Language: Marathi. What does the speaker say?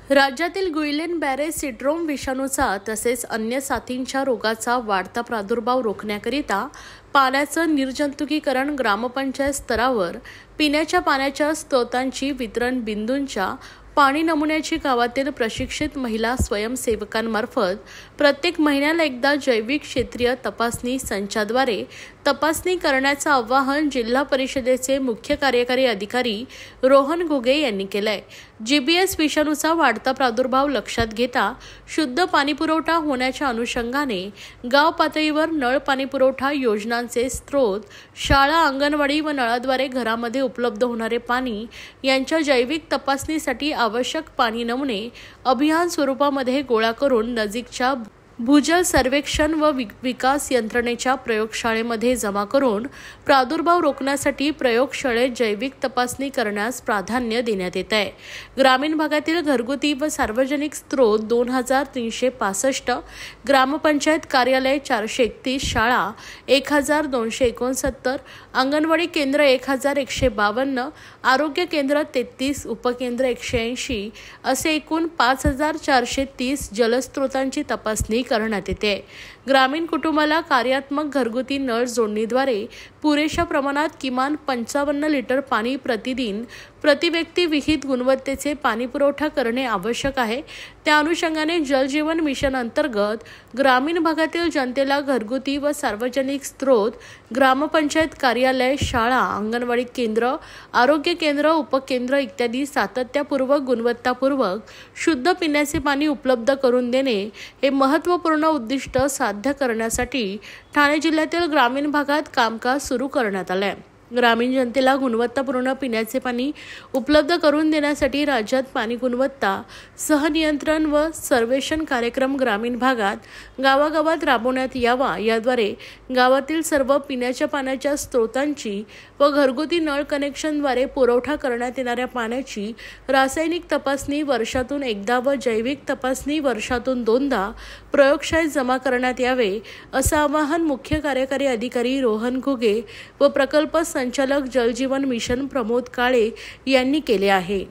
राज्यातील गुइलेन बॅरे सिंड्रोम विषाणूचा तसेच अन्य साथींच्या रोगाचा वाढता प्रादुर्भाव रोखण्याकरिता पाण्याचं निर्जंतुकीकरण ग्रामपंचायत स्तरावर पिण्याच्या पाण्याच्या स्त्रोतांची वितरण बिंदूंच्या पाणी नमुन्याची गावातील प्रशिक्षित महिला स्वयंसेवकांमार्फत प्रत्येक महिन्याला एकदा जैविक क्षेत्रीय तपासणी संचाद्वारे तपासणी करण्याचं आवाहन जिल्हा परिषदेचे मुख्य कार्यकारी अधिकारी रोहन घुगे यांनी केलंय। जीबीएस विषाणूचा वाढता प्रादुर्भाव लक्षात घेता शुद्ध पाणीपुरवठा होण्याच्या अनुषंगाने गाव पातळीवर नळ पाणीपुरवठा योजनांचे स्त्रोत, शाळा, अंगणवाडी व नळाद्वारे घरामध्ये उपलब्ध होणारे पाणी यांच्या जैविक तपासणीसाठी आवश्यक पाणी नमुने अभियान स्वरूपामध्ये गोळा करून नजीकच्या भूजल सर्वेक्षण व विकास यंत्रणेच्या प्रयोगशाळेमध्ये जमा करून प्रादुर्भाव रोखण्यासाठी प्रयोगशाळेत जैविक तपासणी करण्यास प्राधान्य देण्यात येत आहे। ग्रामीण भागातील घरगुती व सार्वजनिक स्त्रोत 2365, ग्रामपंचायत कार्यालय 431, शाळा 1269, अंगणवाडी केंद्र 1152, आरोग्य केंद्र 33, उपकेंद्र 180 असे एकूण 5430 जलस्त्रोतांची तपासणी करण्यात येते। ग्रामीण कुटुंबाला कार्यात्मक घरगुती नळ जोडणीद्वारे पुरेशा प्रमाणात किमान 55 लिटर पाणी प्रतिदिन प्रति व्यक्ती विहित गुणवत्तेचे पाणी पुरवठा करणे आवश्यक आहे। त्या अनुषंगाने जल जीवन मिशन अंतर्गत ग्रामीण भागातील जनतेला घरगुती व सार्वजनिक स्त्रोत, ग्रामपंचायत कार्यालय, शाळा, अंगणवाडी केंद्र, आरोग्य केंद्र, उपकेंद्र इत्यादी सातत्यपूर्वक गुणवत्तापूर्वक शुद्ध पिण्याचे पाणी उपलब्ध करून देणे हे महत्त्वपूर्ण उद्दिष्ट साध्य करण्यासाठी ठाणे जिल्ह्यातील ग्रामीण भागात कामकाज सुरू करण्यात आले आहे। ग्रामीण जनतेला गुणवत्तापूर्ण पिण्याचे पाणी उपलब्ध करून देण्यासाठी राज्यात पाणी गुणवत्ता सहनियंत्रण व सर्वेक्षण कार्यक्रम ग्रामीण भागात गावागावात राबवण्यात यावा। याद्वारे गावातील सर्व पिण्याच्या पाण्याच्या स्त्रोतांची व घरगुती नळ कनेक्शनद्वारे पुरवठा करण्यात येणाऱ्या पाण्याची रासायनिक तपासणी वर्षातून एकदा व जैविक तपासणी वर्षातून 2दा प्रयोगशाळेत जमा करण्यात यावे, असं आवाहन मुख्य कार्यकारी अधिकारी रोहन घुगे व प्रकल्प संचालक जल जीवन मिशन प्रमोद काळे यांनी केले आहे।